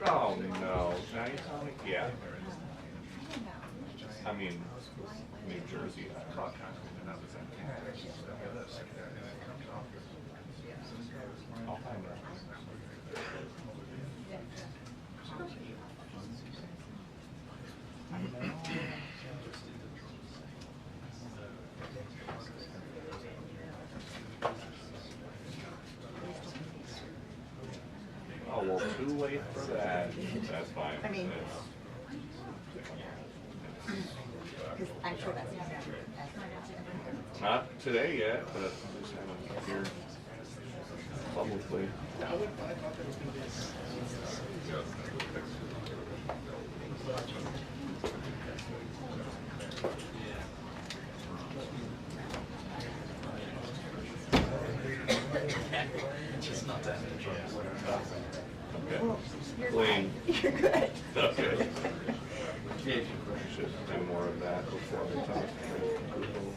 Oh no, now you sound like, yeah. I mean, New Jersey. I'll find out. Oh, well, too late for that. That's fine. I mean, because I'm sure that's not today yet, but I'm just kind of here publicly. Just not that much. Okay. Clean. You're good. Okay. Should do more of that before we talk to people.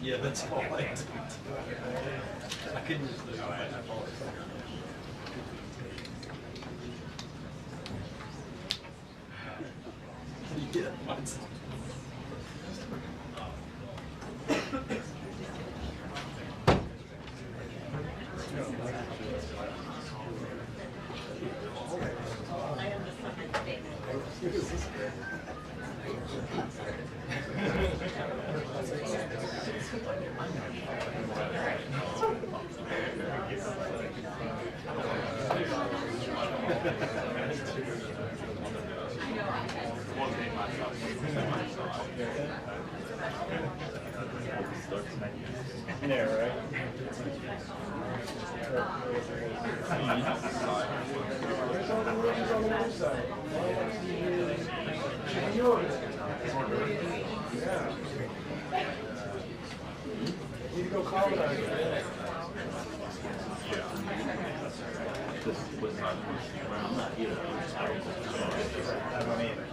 Yeah, that's all I did. I couldn't just do it. Yeah, mine's. Yeah, right. You go colonize it. This was not around that either. I don't either.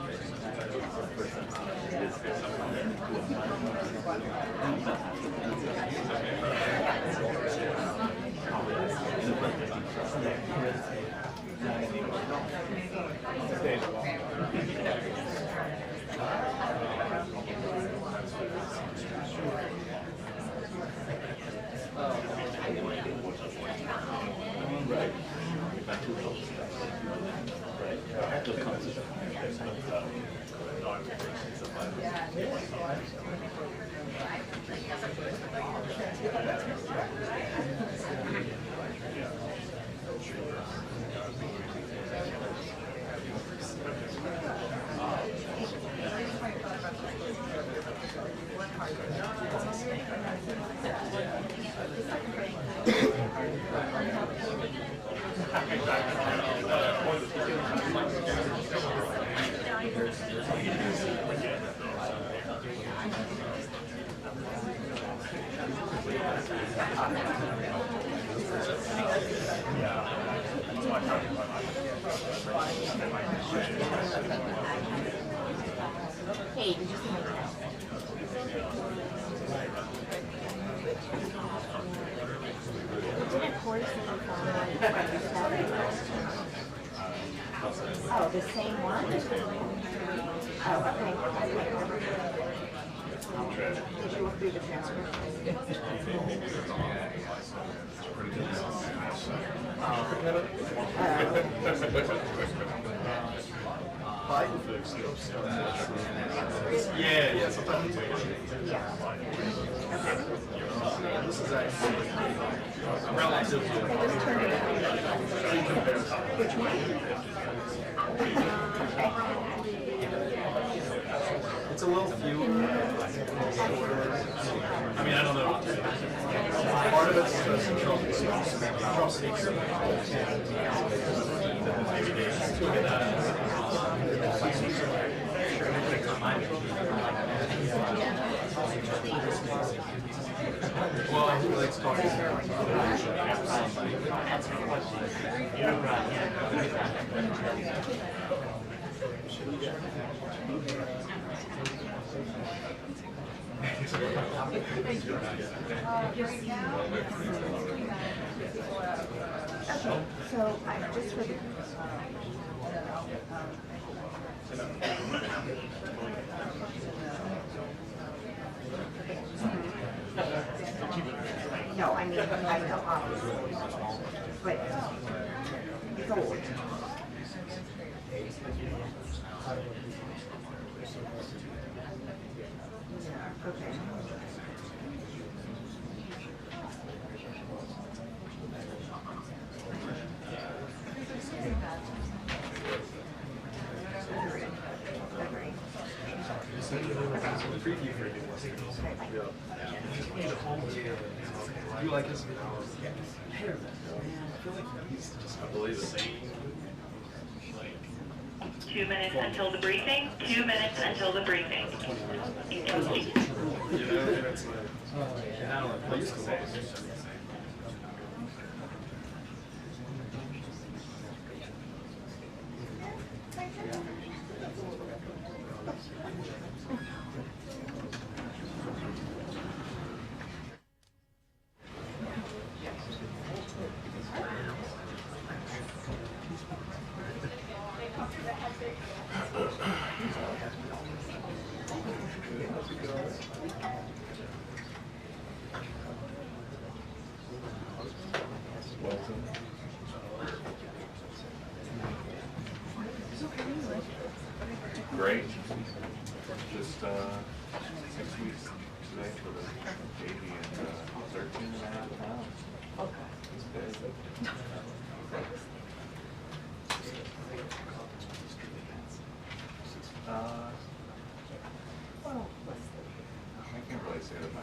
Hey, did you see my text? Didn't Corey say you found one? Oh, the same one? Oh, okay. Did you look through the transcript? Yeah, sometimes. This is actually relative to. Which one? It's a little fewer. I mean, I don't know. Part of it's just Trump speaks. Well, I think like talking So I just for the no, I mean I know obviously, but it's old. Yeah, okay. preview for you like his? I believe it. 2 minutes until the briefing. 2 minutes until the briefing. Incomplete. I used to love it. Great. Just 6 weeks today for the baby and 13 and a half pounds. Okay. It's big. Well, I can't really say that my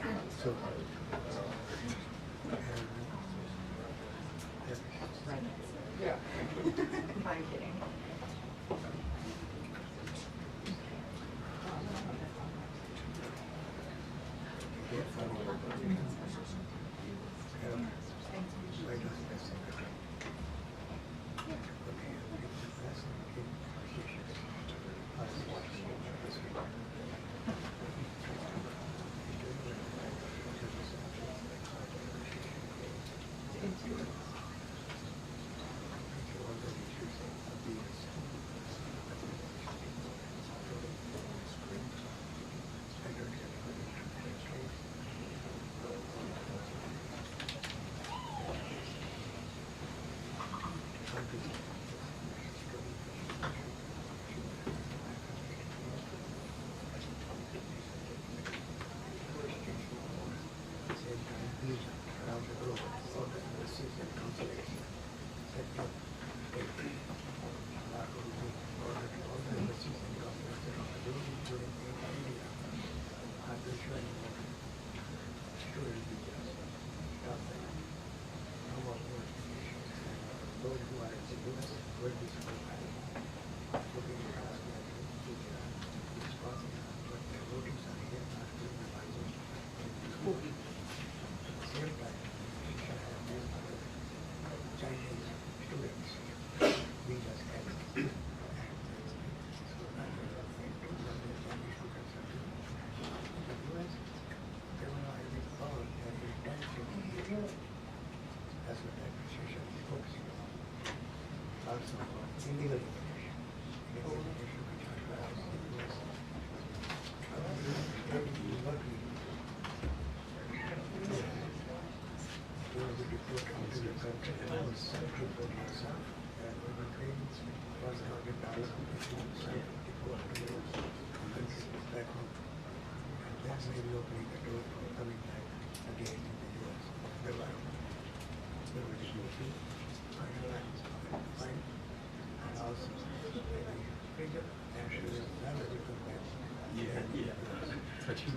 right. Yeah. I'm kidding. those who are in the U.S. will be supervised. Voting across the is possible, but the voters are here not supervisors. At the same time, we shall have many other Chinese students visa status. That's what that position is focusing on. Also, illegal immigration. Illegal immigration which are allowed in the US. You will be deported into your country and self-deport yourself. And when you pay $1,000 if you self-deport to your country back home. And that may be opening the door for coming back again in the US. Good luck. So we should be finalized, fine, and also maybe bigger, actually, never will come back. Yeah. But you.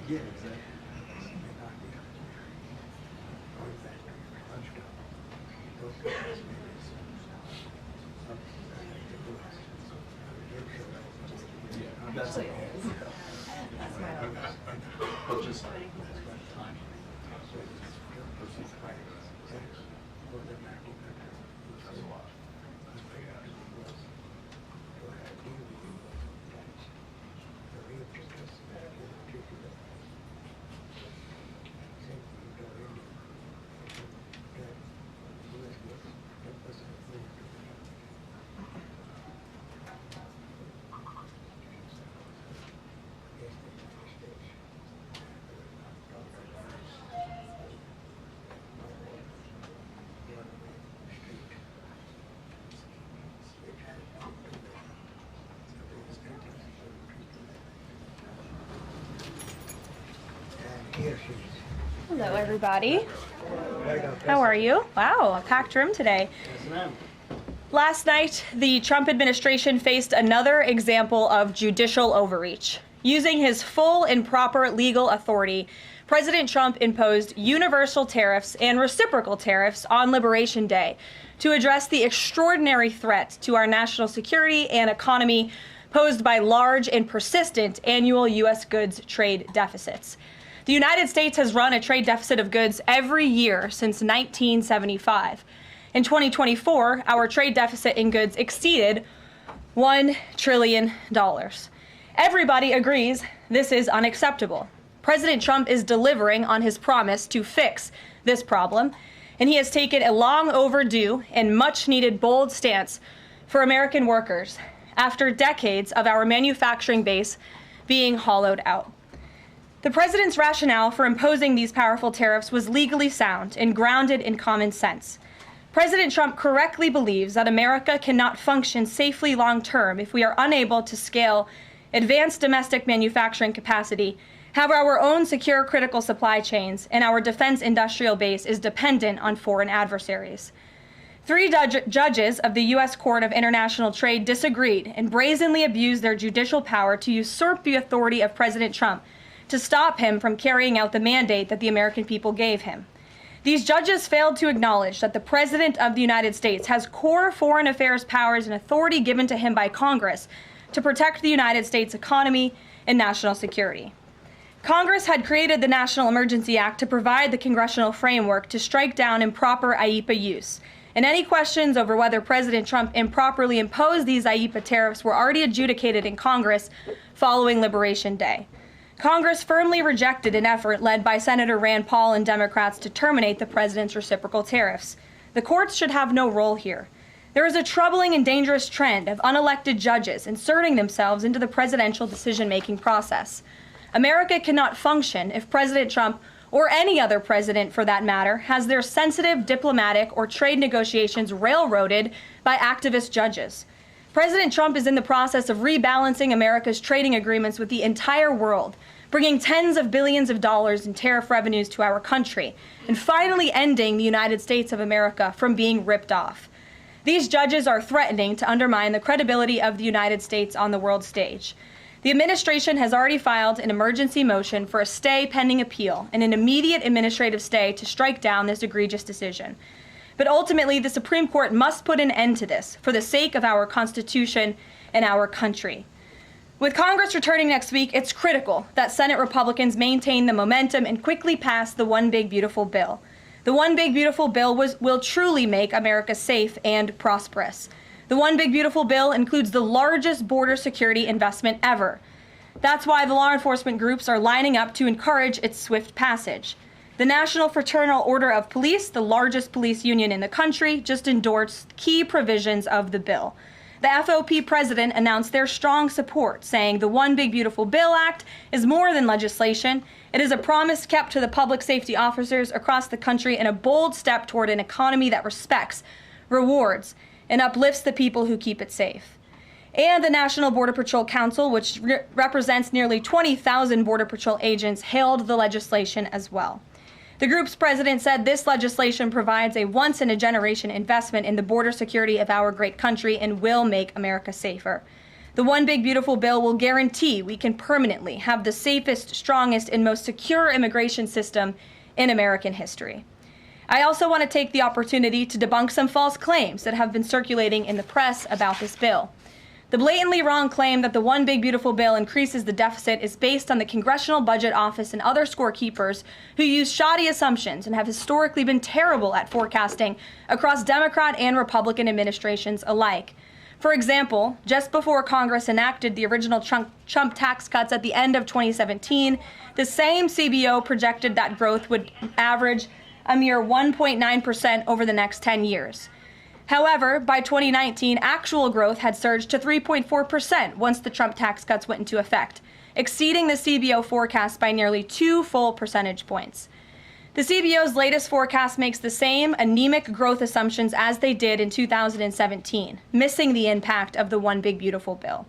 Yeah, exactly. That's it. But just time. Hello, everybody. How are you? Wow, a packed room today. Last night, the Trump administration faced another example of judicial overreach. Using his full and proper legal authority, President Trump imposed universal tariffs and reciprocal tariffs on Liberation Day to address the extraordinary threat to our national security and economy posed by large and persistent annual U.S. goods trade deficits. The United States has run a trade deficit of goods every year since 1975. In 2024, our trade deficit in goods exceeded $1 trillion. Everybody agrees this is unacceptable. President Trump is delivering on his promise to fix this problem, and he has taken a long overdue and much needed bold stance for American workers after decades of our manufacturing base being hollowed out. The president's rationale for imposing these powerful tariffs was legally sound and grounded in common sense. President Trump correctly believes that America cannot function safely long-term if we are unable to scale advanced domestic manufacturing capacity, have our own secure critical supply chains, and our defense industrial base is dependent on foreign adversaries. 3 judges of the U.S. Court of International Trade disagreed and brazenly abused their judicial power to usurp the authority of President Trump to stop him from carrying out the mandate that the American people gave him. These judges failed to acknowledge that the President of the United States has core foreign affairs powers and authority given to him by Congress to protect the United States economy and national security. Congress had created the National Emergency Act to provide the congressional framework to strike down improper IEEPA use. And any questions over whether President Trump improperly imposed these IEEPA tariffs were already adjudicated in Congress following Liberation Day. Congress firmly rejected an effort led by Senator Rand Paul and Democrats to terminate the president's reciprocal tariffs. The courts should have no role here. There is a troubling and dangerous trend of unelected judges inserting themselves into the presidential decision-making process. America cannot function if President Trump, or any other president for that matter, has their sensitive diplomatic or trade negotiations railroaded by activist judges. President Trump is in the process of rebalancing America's trading agreements with the entire world, bringing tens of billions of dollars in tariff revenues to our country, and finally ending the United States of America from being ripped off. These judges are threatening to undermine the credibility of the United States on the world stage. The administration has already filed an emergency motion for a stay pending appeal and an immediate administrative stay to strike down this egregious decision. But ultimately, the Supreme Court must put an end to this for the sake of our Constitution and our country. With Congress returning next week, it's critical that Senate Republicans maintain the momentum and quickly pass the One Big Beautiful Bill. The One Big Beautiful Bill will truly make America safe and prosperous. The One Big Beautiful Bill includes the largest border security investment ever. That's why the law enforcement groups are lining up to encourage its swift passage. The National Fraternal Order of Police, the largest police union in the country, just endorsed key provisions of the bill. The FOP president announced their strong support, saying the One Big Beautiful Bill Act is more than legislation. It is a promise kept to the public safety officers across the country and a bold step toward an economy that respects, rewards, and uplifts the people who keep it safe. And the National Border Patrol Council, which represents nearly 20,000 Border Patrol agents, hailed the legislation as well. The group's president said this legislation provides a once-in-a-generation investment in the border security of our great country and will make America safer. The One Big Beautiful Bill will guarantee we can permanently have the safest, strongest, and most secure immigration system in American history. I also want to take the opportunity to debunk some false claims that have been circulating in the press about this bill. The blatantly wrong claim that the One Big Beautiful Bill increases the deficit is based on the Congressional Budget Office and other scorekeepers who use shoddy assumptions and have historically been terrible at forecasting across Democrat and Republican administrations alike. For example, just before Congress enacted the original Trump tax cuts at the end of 2017, the same CBO projected that growth would average a mere 1.9% over the next 10 years. However, by 2019, actual growth had surged to 3.4% once the Trump tax cuts went into effect, exceeding the CBO forecast by nearly 2 full percentage points. The CBO's latest forecast makes the same anemic growth assumptions as they did in 2017, missing the impact of the One Big Beautiful Bill.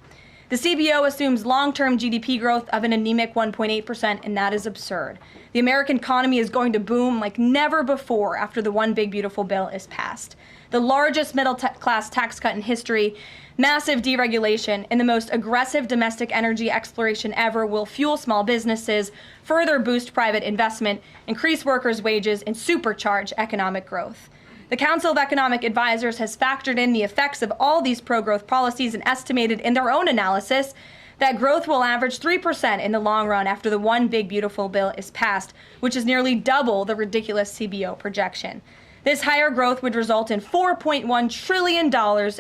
The CBO assumes long-term GDP growth of an anemic 1.8%, and that is absurd. The American economy is going to boom like never before after the One Big Beautiful Bill is passed. The largest middle-class tax cut in history, massive deregulation, and the most aggressive domestic energy exploration ever will fuel small businesses, further boost private investment, increase workers' wages, and supercharge economic growth. The Council of Economic Advisors has factored in the effects of all these pro-growth policies and estimated in their own analysis that growth will average 3% in the long run after the One Big Beautiful Bill is passed, which is nearly double the ridiculous CBO projection. This higher growth would result in $4.1 trillion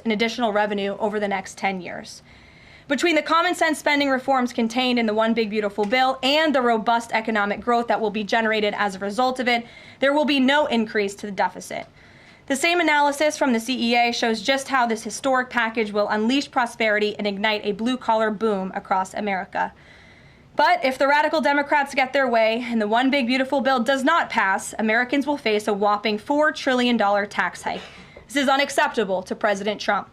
in additional revenue over the next 10 years. Between the common sense spending reforms contained in the One Big Beautiful Bill and the robust economic growth that will be generated as a result of it, there will be no increase to the deficit. The same analysis from the CEA shows just how this historic package will unleash prosperity and ignite a blue-collar boom across America. But if the radical Democrats get their way and the One Big Beautiful Bill does not pass, Americans will face a whopping $4 trillion tax hike. This is unacceptable to President Trump.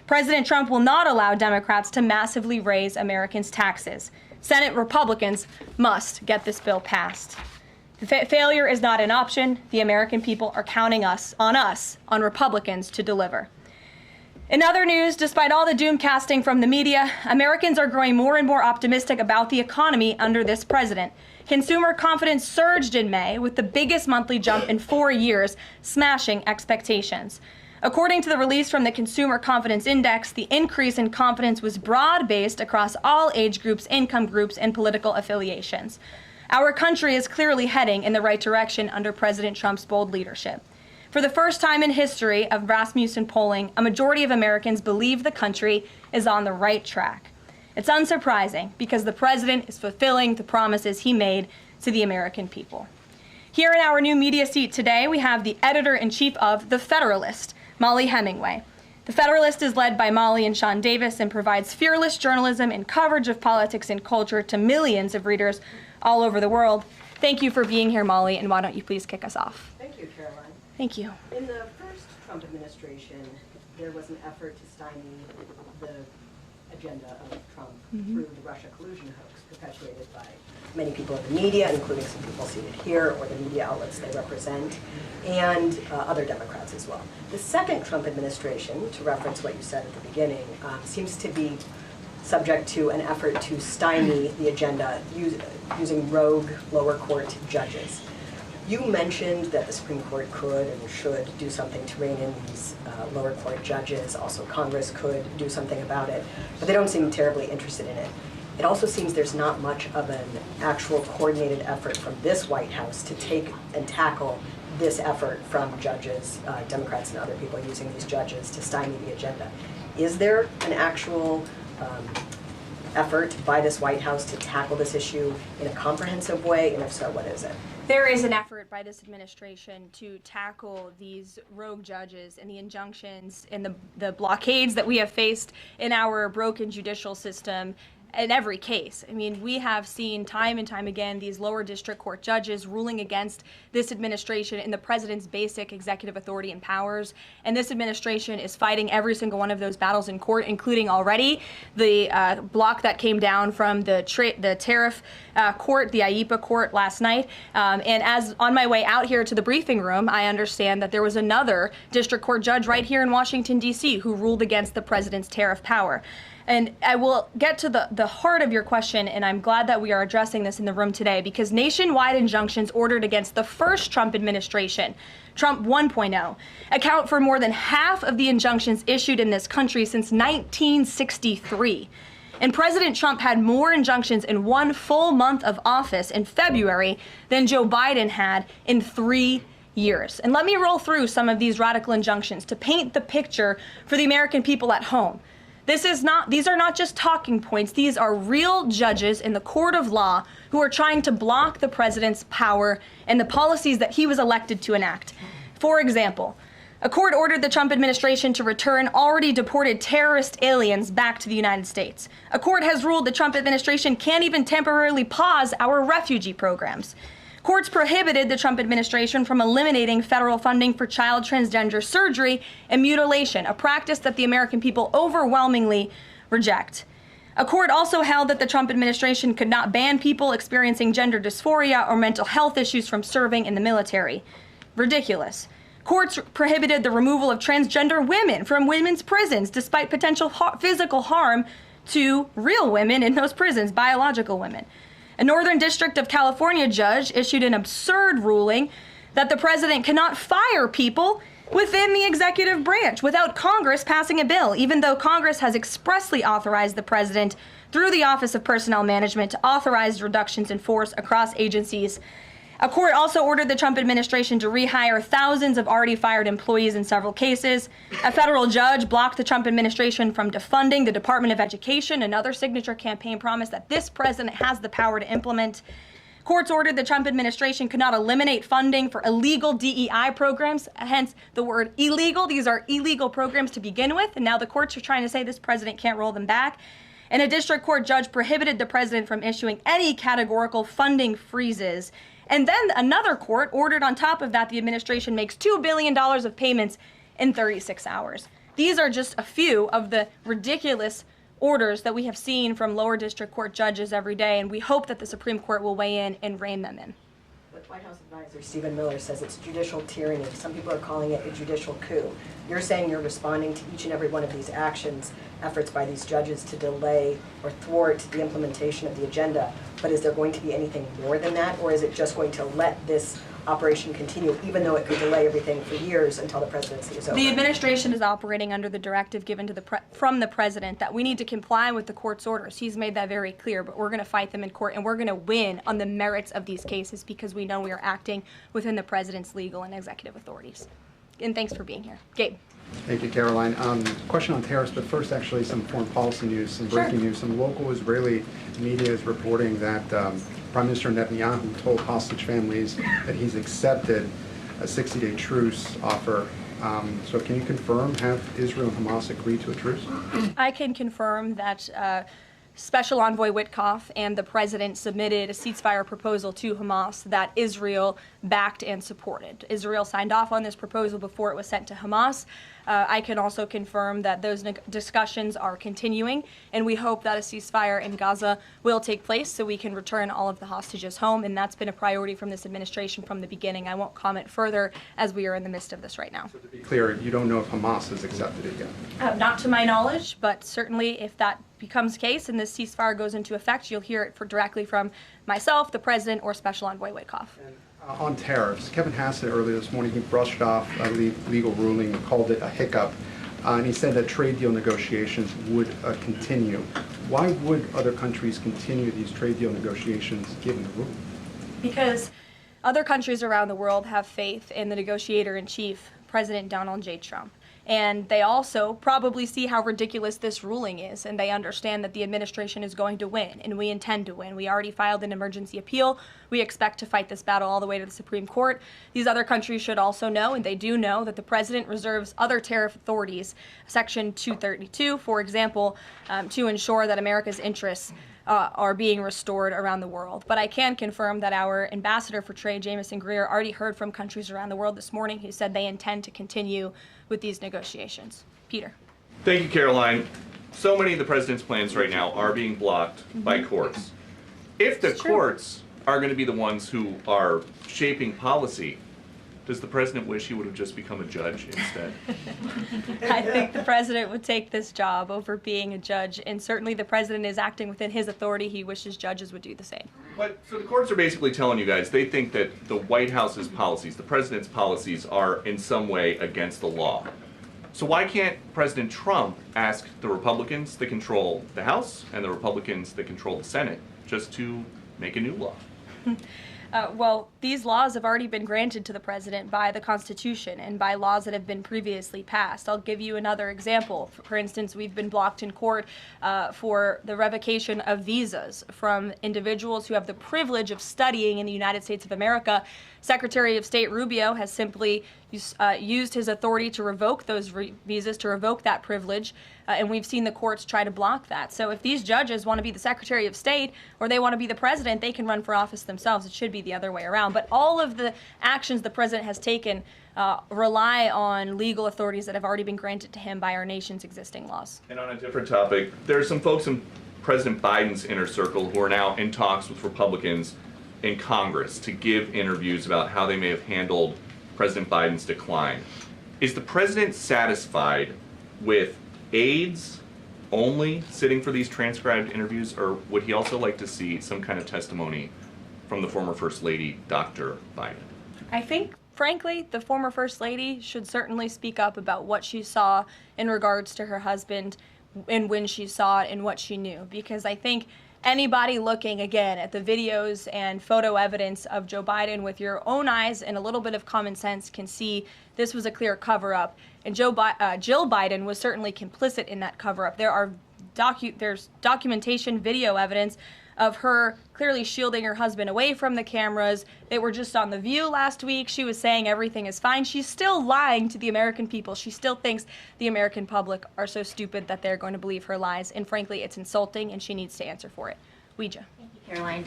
President Trump will not allow Democrats to massively raise Americans' taxes. Senate Republicans must get this bill passed. Failure is not an option. The American people are counting on Republicans to deliver. In other news, despite all the doom casting from the media, Americans are growing more and more optimistic about the economy under this president. Consumer confidence surged in May with the biggest monthly jump in 4 years, smashing expectations. According to the release from the Consumer Confidence Index, the increase in confidence was broad-based across all age groups, income groups, and political affiliations. Our country is clearly heading in the right direction under President Trump's bold leadership. For the first time in history of Rasmussen polling, a majority of Americans believe the country is on the right track. It's unsurprising because the president is fulfilling the promises he made to the American people. Here in our new media seat today, we have the editor-in-chief of The Federalist, Molly Hemingway. The Federalist is led by Molly and Sean Davis and provides fearless journalism and coverage of politics and culture to millions of readers all over the world. Thank you for being here, Molly, and why don't you please kick us off? Thank you, Caroline. Thank you. In the first Trump administration, there was an effort to stymie the agenda of Trump through the Russia collusion hoax perpetuated by many people in the media, including some people seated here, or the media outlets they represent, and other Democrats as well. The second Trump administration, to reference what you said at the beginning, seems to be subject to an effort to stymie the agenda using rogue lower court judges. You mentioned that the Supreme Court could and should do something to rein in these lower court judges. Also, Congress could do something about it, but they don't seem terribly interested in it. It also seems there's not much of an actual coordinated effort from this White House to take and tackle this effort from judges, Democrats and other people using these judges to stymie the agenda. Is there an actual effort by this White House to tackle this issue in a comprehensive way, and if so, what is it? There is an effort by this administration to tackle these rogue judges and the injunctions and the blockades that we have faced in our broken judicial system in every case. I mean, we have seen time and time again these lower district court judges ruling against this administration in the president's basic executive authority and powers. And this administration is fighting every single one of those battles in court, including already the block that came down from the tariff court, the IEPA court last night. And as on my way out here to the briefing room, I understand that there was another district court judge right here in Washington, D.C. who ruled against the president's tariff power. And I will get to the heart of your question, and I'm glad that we are addressing this in the room today, because nationwide injunctions ordered against the first Trump administration, Trump 1.0, account for more than half of the injunctions issued in this country since 1963. And President Trump had more injunctions in one full month of office in February than Joe Biden had in 3 years. And let me roll through some of these radical injunctions to paint the picture for the American people at home. These are not just talking points. These are real judges in the court of law who are trying to block the president's power and the policies that he was elected to enact. For example, a court ordered the Trump administration to return already deported terrorist aliens back to the United States. A court has ruled the Trump administration can't even temporarily pause our refugee programs. Courts prohibited the Trump administration from eliminating federal funding for child transgender surgery and mutilation, a practice that the American people overwhelmingly reject. A court also held that the Trump administration could not ban people experiencing gender dysphoria or mental health issues from serving in the military. Ridiculous. Courts prohibited the removal of transgender women from women's prisons despite potential physical harm to real women in those prisons, biological women. A Northern District of California judge issued an absurd ruling that the president cannot fire people within the executive branch without Congress passing a bill, even though Congress has expressly authorized the president through the Office of Personnel Management to authorize reductions in force across agencies. A court also ordered the Trump administration to rehire thousands of already fired employees in several cases. A federal judge blocked the Trump administration from defunding the Department of Education, another signature campaign promise that this president has the power to implement. Courts ordered the Trump administration could not eliminate funding for illegal DEI programs, hence the word illegal. These are illegal programs to begin with, and now the courts are trying to say this president can't roll them back. And a district court judge prohibited the president from issuing any categorical funding freezes. And then another court ordered on top of that the administration makes $2 billion of payments in 36 hours. These are just a few of the ridiculous orders that we have seen from lower district court judges every day, and we hope that the Supreme Court will weigh in and rein them in. But White House advisor Stephen Miller says it's judicial tyranny. Some people are calling it a judicial coup. You're saying you're responding to each and every one of these efforts by these judges to delay or thwart the implementation of the agenda. But is there going to be anything more than that, or is it just going to let this operation continue, even though it could delay everything for years until the presidency is over? The administration is operating under the directive given to from the president that we need to comply with the court's orders. He's made that very clear, but we're going to fight them in court, and we're going to win on the merits of these cases because we know we are acting within the president's legal and executive authorities. And thanks for being here. Gabe. Thank you, Caroline. Question on tariffs, but first actually some foreign policy news, some breaking news. Some local Israeli media is reporting that Prime Minister Netanyahu told hostage families that he's accepted a 60-day truce offer. So can you confirm, have Israel and Hamas agreed to a truce? I can confirm that Special Envoy Witkoff and the president submitted a ceasefire proposal to Hamas that Israel backed and supported. Israel signed off on this proposal before it was sent to Hamas. I can also confirm that those discussions are continuing, and we hope that a ceasefire in Gaza will take place so we can return all of the hostages home, and that's been a priority from this administration from the beginning. I won't comment further as we are in the midst of this right now. So to be clear, you don't know if Hamas has accepted it yet? Not to my knowledge, but certainly if that becomes the case and this ceasefire goes into effect, you'll hear it directly from myself, the president, or Special Envoy Wyckoff. On tariffs, Kevin Hassett earlier this morning, he brushed off a legal ruling and called it a hiccup, and he said that trade deal negotiations would continue. Why would other countries continue these trade deal negotiations given the ruling? Because other countries around the world have faith in the negotiator-in-chief, President Donald J. Trump. And they also probably see how ridiculous this ruling is, and they understand that the administration is going to win, and we intend to win. We already filed an emergency appeal. We expect to fight this battle all the way to the Supreme Court. These other countries should also know, and they do know, that the president reserves other tariff authorities, Section 232, for example, to ensure that America's interests are being restored around the world. But I can confirm that our ambassador for trade, Jameson Greer, already heard from countries around the world this morning who said they intend to continue with these negotiations. Peter. Thank you, Caroline. So many of the president's plans right now are being blocked by courts. If the courts are going to be the ones who are shaping policy, does the president wish he would have just become a judge instead? I think the president would take this job over being a judge, and certainly the president is acting within his authority. He wishes judges would do the same. But so the courts are basically telling you guys they think that the White House's policies, the president's policies, are in some way against the law. So why can't President Trump ask the Republicans that control the House and the Republicans that control the Senate just to make a new law? Well, these laws have already been granted to the president by the Constitution and by laws that have been previously passed. I'll give you another example. For instance, we've been blocked in court for the revocation of visas from individuals who have the privilege of studying in the United States of America. Secretary of State Rubio has simply used his authority to revoke those visas, to revoke that privilege, and we've seen the courts try to block that. So if these judges want to be the Secretary of State or they want to be the president, they can run for office themselves. It should be the other way around. But all of the actions the president has taken rely on legal authorities that have already been granted to him by our nation's existing laws. And on a different topic, there are some folks in President Biden's inner circle who are now in talks with Republicans in Congress to give interviews about how they may have handled President Biden's decline. Is the president satisfied with aides only sitting for these transcribed interviews, or would he also like to see some kind of testimony from the former First Lady, Dr. Biden? I think, frankly, the former First Lady should certainly speak up about what she saw in regards to her husband and when she saw it and what she knew, because I think anybody looking, again, at the videos and photo evidence of Joe Biden with your own eyes and a little bit of common sense can see this was a clear cover-up. And Jill Biden was certainly complicit in that cover-up. There's documentation, video evidence of her clearly shielding her husband away from the cameras. They were just on The View last week. She was saying everything is fine. She's still lying to the American people. She still thinks the American public are so stupid that they're going to believe her lies. And frankly, it's insulting, and she needs to answer for it. Ouija. Thank you, Caroline.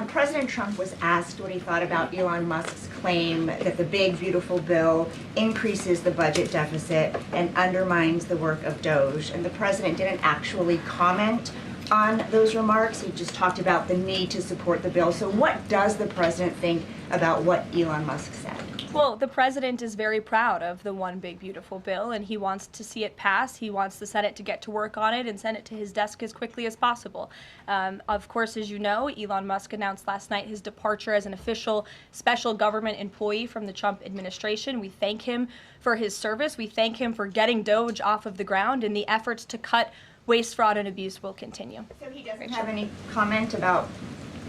President Trump was asked what he thought about Elon Musk's claim that the big, beautiful bill increases the budget deficit and undermines the work of DOGE. And the president didn't actually comment on those remarks. He just talked about the need to support the bill. So what does the president think about what Elon Musk said? Well, the president is very proud of the one big beautiful bill, and he wants to see it pass. He wants the Senate to get to work on it and send it to his desk as quickly as possible. Of course, as you know, Elon Musk announced last night his departure as an official special government employee from the Trump administration. We thank him for his service. We thank him for getting DOGE off of the ground, and the efforts to cut waste, fraud, and abuse will continue. So he doesn't have any comment about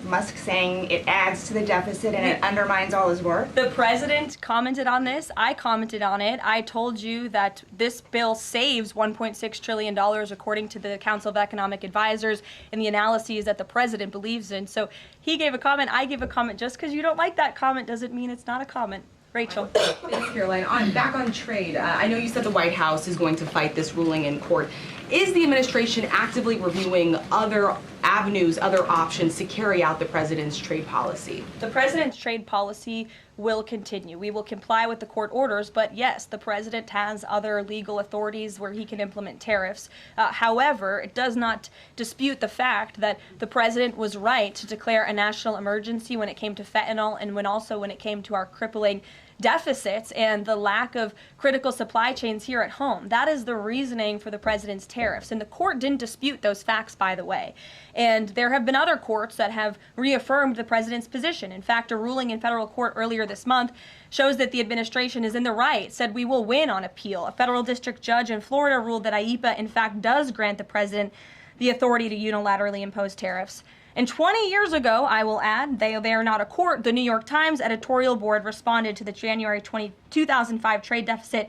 Musk saying it adds to the deficit and it undermines all his work? The president commented on this. I commented on it. I told you that this bill saves $1.6 trillion according to the Council of Economic Advisors and the analyses that the president believes in. So he gave a comment. I gave a comment. Just because you don't like that comment doesn't mean it's not a comment. Rachel. Thanks, Caroline. Back on trade, I know you said the White House is going to fight this ruling in court. Is the administration actively reviewing other avenues, other options to carry out the president's trade policy? The president's trade policy will continue. We will comply with the court orders, but yes, the president has other legal authorities where he can implement tariffs. However, it does not dispute the fact that the president was right to declare a national emergency when it came to fentanyl and when it came to our crippling deficits and the lack of critical supply chains here at home. That is the reasoning for the president's tariffs. And the court didn't dispute those facts, by the way. And there have been other courts that have reaffirmed the president's position. In fact, a ruling in federal court earlier this month shows that the administration is in the right, said we will win on appeal. A federal district judge in Florida ruled that IEEPA, in fact, does grant the president the authority to unilaterally impose tariffs. And 20 years ago, I will add, they are not a court, the New York Times editorial board responded to the January 2005 trade deficit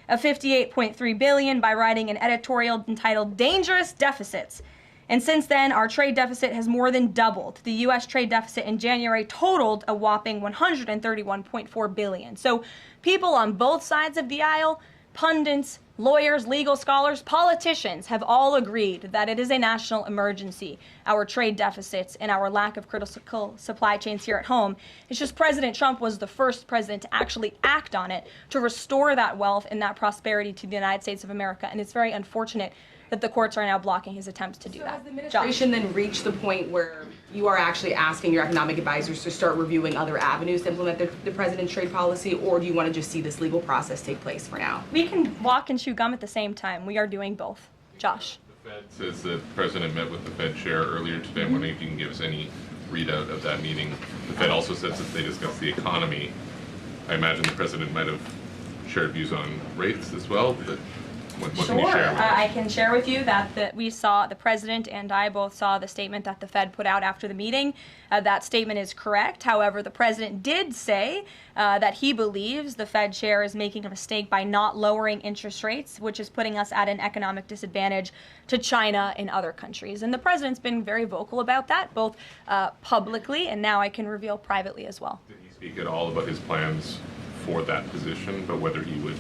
of $58.3 billion by writing an editorial entitled Dangerous Deficits. And since then, our trade deficit has more than doubled. The U.S. trade deficit in January totaled a whopping $131.4 billion. So people on both sides of the aisle, pundits, lawyers, legal scholars, politicians have all agreed that it is a national emergency, our trade deficits and our lack of critical supply chains here at home. It's just President Trump was the first president to actually act on it, to restore that wealth and that prosperity to the United States of America. And it's very unfortunate that the courts are now blocking his attempts to do that. Has the administration then reached the point where you are actually asking your economic advisors to start reviewing other avenues to implement the president's trade policy, or do you want to just see this legal process take place for now? We can walk and chew gum at the same time. We are doing both. Josh. The Fed says the president met with the Fed chair earlier today. I'm wondering if you can give us any readout of that meeting. The Fed also says that they discussed the economy. I imagine the president might have shared views on rates as well, but what can you share with us? I can share with you that we saw, the president and I both saw the statement that the Fed put out after the meeting. That statement is correct. However, the president did say that he believes the Fed chair is making a mistake by not lowering interest rates, which is putting us at an economic disadvantage to China and other countries. And the president's been very vocal about that, both publicly and now I can reveal privately as well. Did he speak at all about his plans for that position, but whether he would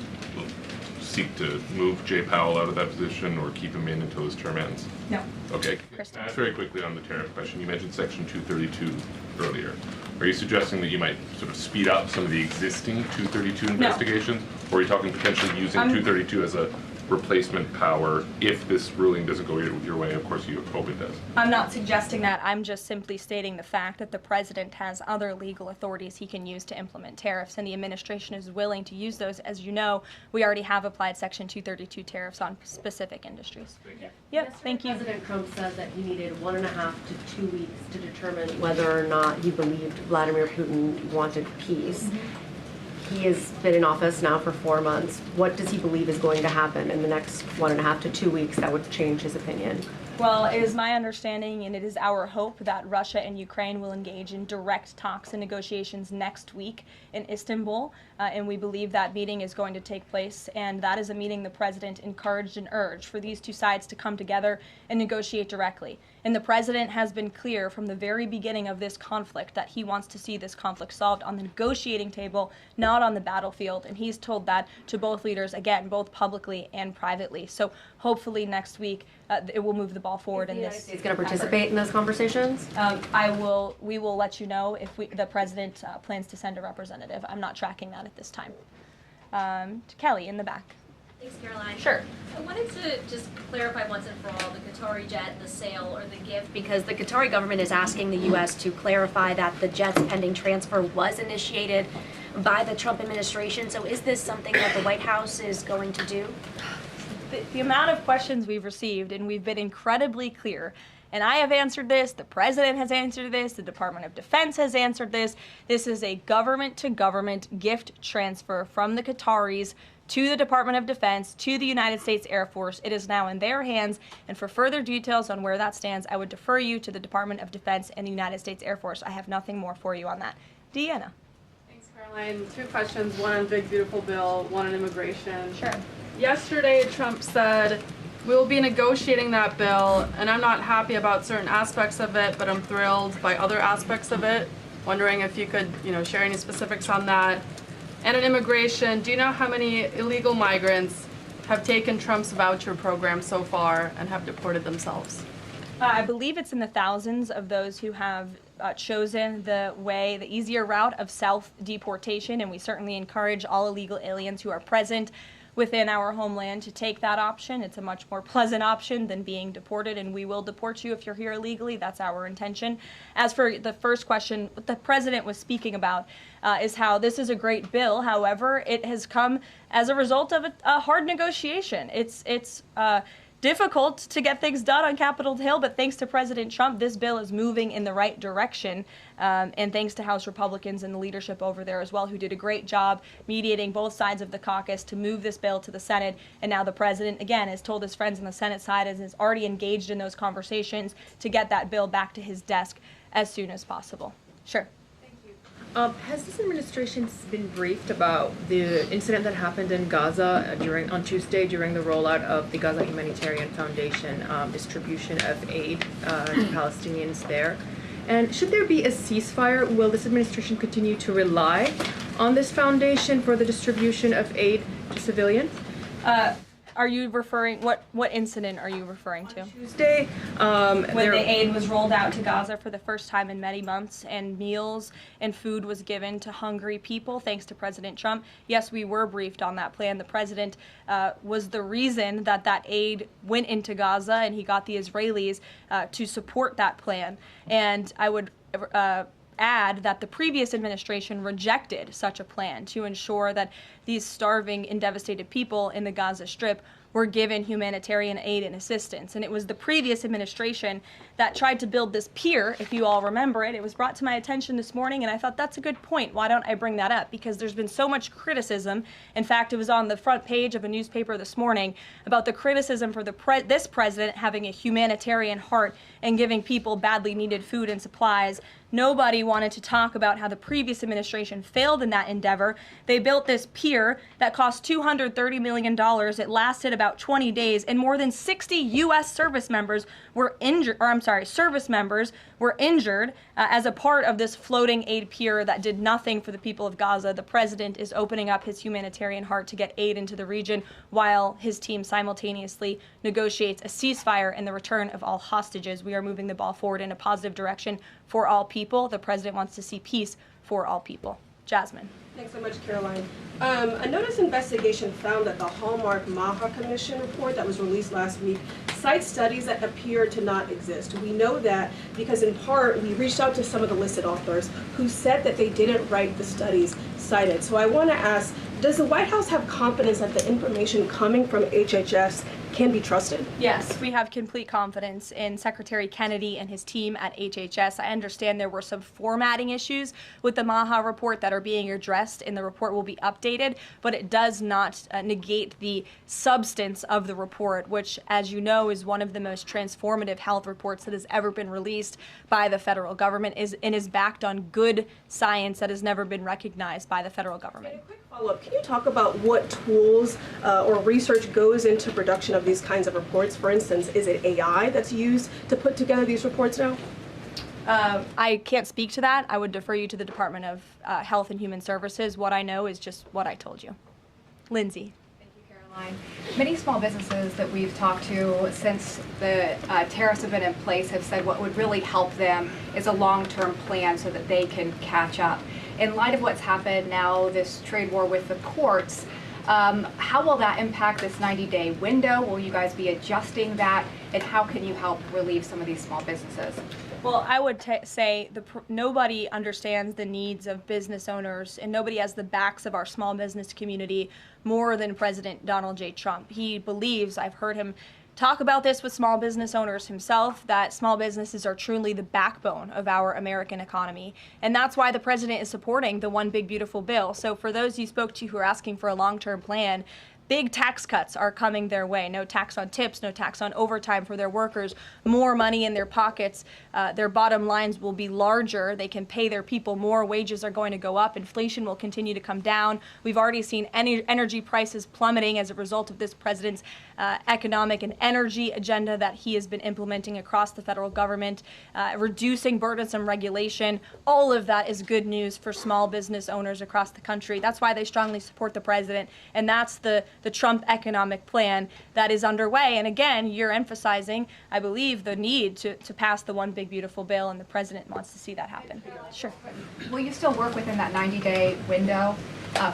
seek to move Jay Powell out of that position or keep him in until his term ends? No. Okay. Kristen. Ask very quickly on the tariff question. You mentioned Section 232 earlier. Are you suggesting that you might sort of speed up some of the existing 232 investigations? Or are you talking potentially using 232 as a replacement power if this ruling doesn't go your way? Of course, you hope it does. I'm not suggesting that. I'm just simply stating the fact that the president has other legal authorities he can use to implement tariffs, and the administration is willing to use those. As you know, we already have applied Section 232 tariffs on specific industries. Thank you. Yep, thank you. President Trump said that he needed 1.5 to 2 weeks to determine whether or not he believed Vladimir Putin wanted peace. He has been in office now for 4 months. What does he believe is going to happen in the next 1.5 to 2 weeks that would change his opinion? Well, it is my understanding and it is our hope that Russia and Ukraine will engage in direct talks and negotiations next week in Istanbul, and we believe that meeting is going to take place, and that is a meeting the president encouraged and urged for these two sides to come together and negotiate directly. And the president has been clear from the very beginning of this conflict that he wants to see this conflict solved on the negotiating table, not on the battlefield, and he's told that to both leaders, again, both publicly and privately. So hopefully next week it will move the ball forward in this. Is going to participate in those conversations? We will let you know if the president plans to send a representative. I'm not tracking that at this time. Kelly in the back. Thanks, Caroline. Sure. I wanted to just clarify once and for all the Qatari jet, the sale or the gift, because the Qatari government is asking the U.S. to clarify that the jet's pending transfer was initiated by the Trump administration. So is this something that the White House is going to do? The amount of questions we've received, and we've been incredibly clear, and I have answered this, the president has answered this, the Department of Defense has answered this. This is a government-to-government gift transfer from the Qataris to the Department of Defense, to the United States Air Force. It is now in their hands, and for further details on where that stands, I would defer you to the Department of Defense and the United States Air Force. I have nothing more for you on that. Deanna. Thanks, Caroline. 2 questions, one on Big Beautiful Bill, one on immigration. Sure. Yesterday, Trump said, we'll be negotiating that bill, and I'm not happy about certain aspects of it, but I'm thrilled by other aspects of it. Wondering if you could, share any specifics on that. And on immigration, do you know how many illegal migrants have taken Trump's voucher program so far and have deported themselves? I believe it's in the thousands of those who have chosen the easier route of self-deportation, and we certainly encourage all illegal aliens who are present within our homeland to take that option. It's a much more pleasant option than being deported, and we will deport you if you're here illegally. That's our intention. As for the first question, what the president was speaking about is how this is a great bill. However, it has come as a result of a hard negotiation. It's difficult to get things done on Capitol Hill, but thanks to President Trump, this bill is moving in the right direction. And thanks to House Republicans and the leadership over there as well, who did a great job mediating both sides of the caucus to move this bill to the Senate. And now the president, again, has told his friends on the Senate side and is already engaged in those conversations to get that bill back to his desk as soon as possible. Sure. Has this administration been briefed about the incident that happened in Gaza on Tuesday during the rollout of the Gaza Humanitarian Foundation distribution of aid to Palestinians there? And should there be a ceasefire, will this administration continue to rely on this foundation for the distribution of aid to civilians? Are you referring, what incident are you referring to? Tuesday, when the aid was rolled out to Gaza for the first time in many months, and meals and food was given to hungry people thanks to President Trump. Yes, we were briefed on that plan. The president was the reason that that aid went into Gaza, and he got the Israelis to support that plan. And I would add that the previous administration rejected such a plan to ensure that these starving and devastated people in the Gaza Strip were given humanitarian aid and assistance. And it was the previous administration that tried to build this pier, if you all remember it. It was brought to my attention this morning, and I thought that's a good point. Why don't I bring that up? Because there's been so much criticism. In fact, it was on the front page of a newspaper this morning about the criticism for this president having a humanitarian heart and giving people badly needed food and supplies. Nobody wanted to talk about how the previous administration failed in that endeavor. They built this pier that cost $230 million. It lasted about 20 days, and more than 60 U.S. service members were injured, as a part of this floating aid pier that did nothing for the people of Gaza. The president is opening up his humanitarian heart to get aid into the region while his team simultaneously negotiates a ceasefire and the return of all hostages. We are moving the ball forward in a positive direction for all people. The president wants to see peace for all people. Jasmine. Thanks so much, Karoline. A notice investigation found that the Hallmark Maha Commission report that was released last week cites studies that appear to not exist. We know that because in part we reached out to some of the listed authors who said that they didn't write the studies cited. So I want to ask, does the White House have confidence that the information coming from HHS can be trusted? Yes, we have complete confidence in Secretary Kennedy and his team at HHS. I understand there were some formatting issues with the Maha report that are being addressed, and the report will be updated, but it does not negate the substance of the report, which, as you know, is one of the most transformative health reports that has ever been released by the federal government and is backed on good science that has never been recognized by the federal government. And a quick follow-up, can you talk about what tools or research goes into production of these kinds of reports? For instance, is it AI that's used to put together these reports now? I can't speak to that. I would defer you to the Department of Health and Human Services. What I know is just what I told you. Lindsay. Caroline. Many small businesses that we've talked to since the tariffs have been in place have said what would really help them is a long-term plan so that they can catch up. In light of what's happened now, this trade war with the courts, how will that impact this 90-day window? Will you guys be adjusting that? And how can you help relieve some of these small businesses? Well, I would say nobody understands the needs of business owners, and nobody has the backs of our small business community more than President Donald J. Trump. He believes, I've heard him talk about this with small business owners himself, that small businesses are truly the backbone of our American economy. And that's why the president is supporting the One Big Beautiful Bill. So for those you spoke to who are asking for a long-term plan, big tax cuts are coming their way. No tax on tips, no tax on overtime for their workers, more money in their pockets. Their bottom lines will be larger. They can pay their people more. Wages are going to go up. Inflation will continue to come down. We've already seen energy prices plummeting as a result of this president's economic and energy agenda that he has been implementing across the federal government, reducing burdensome regulation. All of that is good news for small business owners across the country. That's why they strongly support the president, and that's the the Trump economic plan that is underway. And again, you're emphasizing, I believe, the need to pass the one big beautiful bill, and the president wants to see that happen. Sure. Will you still work within that 90-day window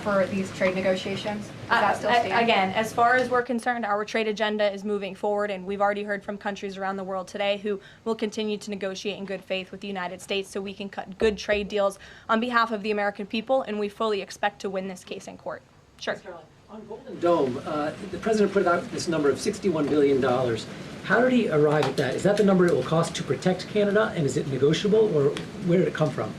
for these trade negotiations? Does that still stand? Again, as far as we're concerned, our trade agenda is moving forward, and we've already heard from countries around the world today who will continue to negotiate in good faith with the United States so we can cut good trade deals on behalf of the American people, and we fully expect to win this case in court. Sure. On Golden Dome, the president put out this number of $61 billion. How did he arrive at that? Is that the number it will cost to protect Canada, and is it negotiable, or where did it come from?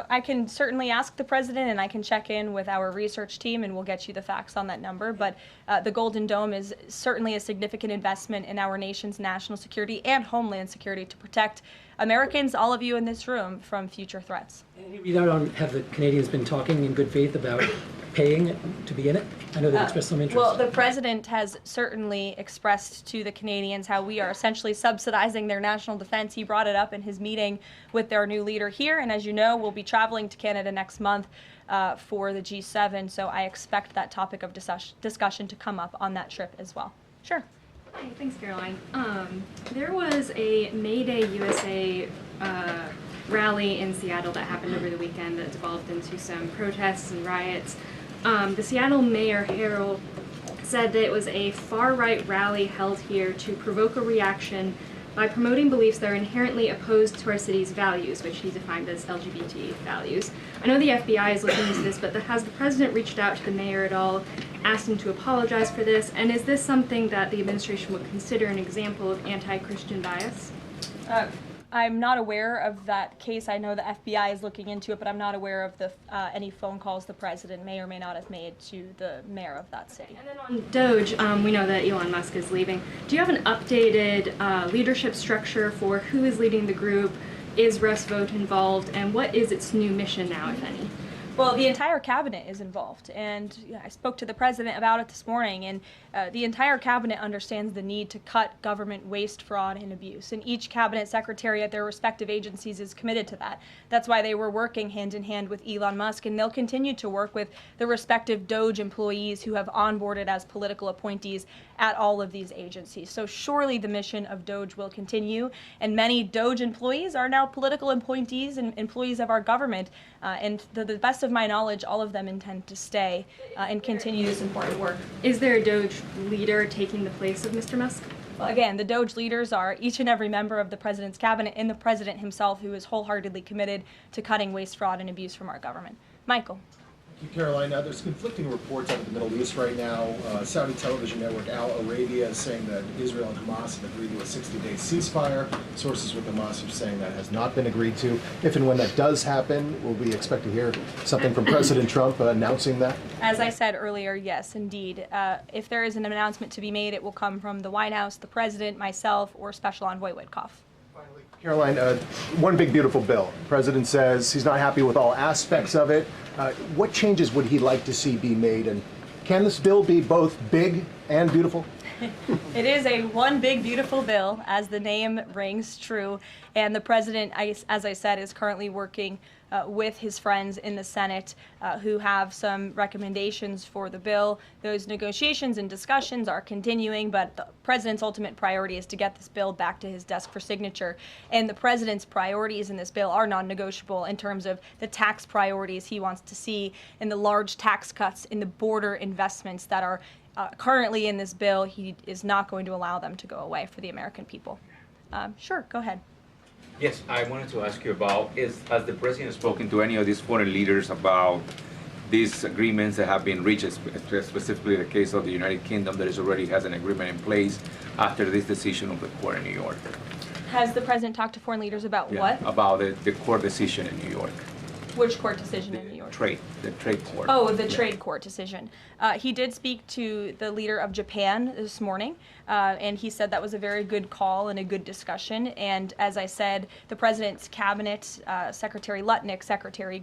I can certainly ask the president, and I can check in with our research team, and we'll get you the facts on that number. But the Golden Dome is certainly a significant investment in our nation's national security and homeland security to protect Americans, all of you in this room, from future threats. Any readout on, have the Canadians been talking in good faith about paying to be in it? I know they expressed some interest. Well, the president has certainly expressed to the Canadians how we are essentially subsidizing their national defense. He brought it up in his meeting with their new leader here, and as you know, we'll be traveling to Canada next month for the G7, so I expect that topic of discussion to come up on that trip as well. Sure. Hi, thanks, Caroline. There was a May Day USA rally in Seattle that happened over the weekend that devolved into some protests and riots. The Seattle Mayor Harrell said that it was a far-right rally held here to provoke a reaction by promoting beliefs that are inherently opposed to our city's values, which he defined as LGBT values. I know the FBI is looking into this, but has the president reached out to the mayor at all, asked him to apologize for this, and is this something that the administration would consider an example of anti-Christian bias? I'm not aware of that case. I know the FBI is looking into it, but I'm not aware of any phone calls the president may or may not have made to the mayor of that city. And then on DOGE, we know that Elon Musk is leaving. Do you have an updated leadership structure for who is leading the group? Is Russ Vought involved? And what is its new mission now, if any? Well, the entire cabinet is involved, and I spoke to the president about it this morning, and the entire cabinet understands the need to cut government waste, fraud, and abuse, and each cabinet secretary at their respective agencies is committed to that. That's why they were working hand in hand with Elon Musk, and they'll continue to work with the respective DOGE employees who have onboarded as political appointees at all of these agencies. So surely the mission of DOGE will continue, and many DOGE employees are now political appointees and employees of our government, and to the best of my knowledge, all of them intend to stay and continue this important work. Is there a DOGE leader taking the place of Mr. Musk? Well, again, the DOGE leaders are each and every member of the president's cabinet and the president himself, who is wholeheartedly committed to cutting waste, fraud, and abuse from our government. Michael. Thank you, Caroline. There's conflicting reports out of the Middle East right now. Saudi television network Al Arabia is saying that Israel and Hamas have agreed to a 60-day ceasefire. Sources with Hamas are saying that has not been agreed to. If and when that does happen, will we expect to hear something from President Trump announcing that? As I said earlier, yes, indeed. If there is an announcement to be made, it will come from the White House, the president, myself, or Special Envoy Witkoff. Caroline, one big beautiful bill. The president says he's not happy with all aspects of it. What changes would he like to see be made, and can this bill be both big and beautiful? It is a one big beautiful bill, as the name rings true, and the president, as I said, is currently working with his friends in the Senate who have some recommendations for the bill. Those negotiations and discussions are continuing, but the president's ultimate priority is to get this bill back to his desk for signature. And the president's priorities in this bill are non-negotiable in terms of the tax priorities he wants to see and the large tax cuts in the border investments that are currently in this bill. He is not going to allow them to go away for the American people. Sure, go ahead. Yes, I wanted to ask you about, has the president spoken to any of these foreign leaders about these agreements that have been reached, specifically the case of the United Kingdom that already has an agreement in place after this decision of the court in New York? Has the president talked to foreign leaders about what? About the court decision in New York. Which court decision in New York? The trade court. Oh, the trade court decision. He did speak to the leader of Japan this morning, and he said that was a very good call and a good discussion. And as I said, the president's cabinet, Secretary Lutnick, Secretary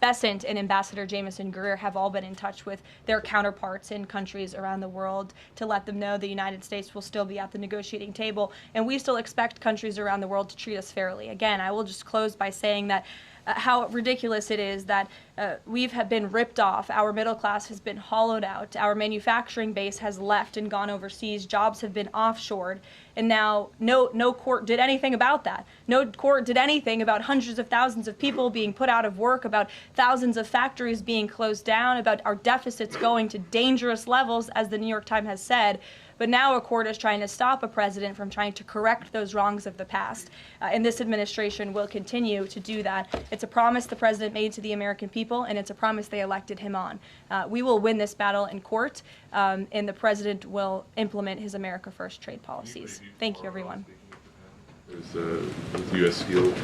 Bessent, and Ambassador Jameson Greer have all been in touch with their counterparts in countries around the world to let them know the United States will still be at the negotiating table, and we still expect countries around the world to treat us fairly. Again, I will just close by saying that how ridiculous it is that have been ripped off, our middle class has been hollowed out, our manufacturing base has left and gone overseas, jobs have been offshored, and now no court did anything about that. No court did anything about hundreds of thousands of people being put out of work, about thousands of factories being closed down, about our deficits going to dangerous levels, as the New York Times has said. But now a court is trying to stop a president from trying to correct those wrongs of the past. And this administration will continue to do that. It's a promise the president made to the American people, and it's a promise they elected him on. We will win this battle in court, and the president will implement his America First trade policies. Thank you, everyone. There's the U.S. Steel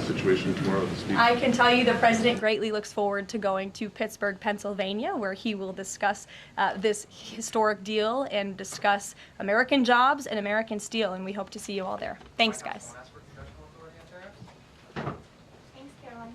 situation tomorrow to speak. I can tell you the president greatly looks forward to going to Pittsburgh, Pennsylvania, where he will discuss this historic deal and discuss American jobs and American steel, and we hope to see you all there. Thanks, guys. Thanks, Caroline.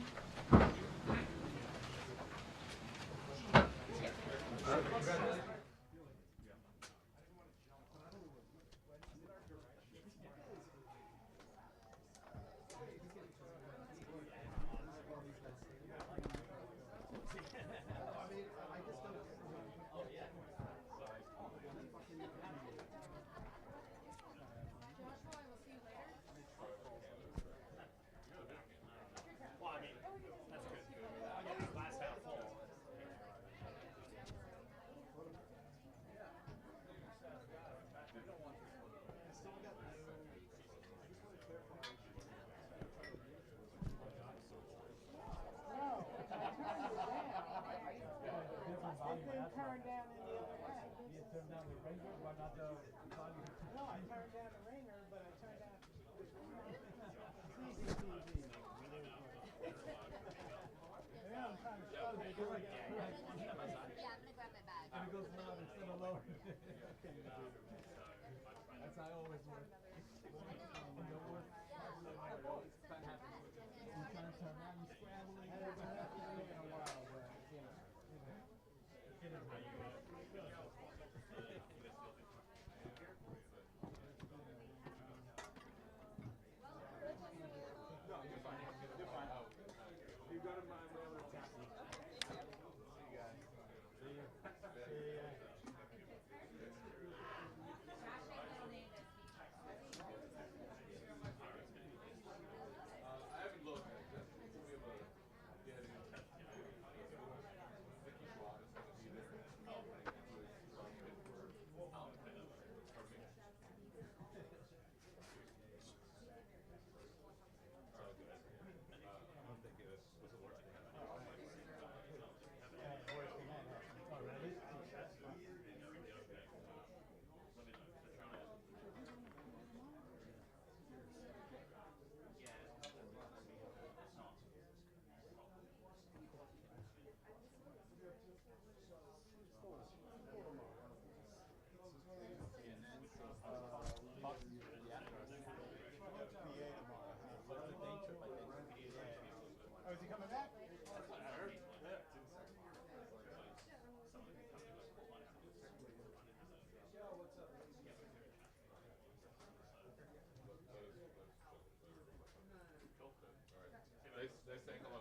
Nice saying hello.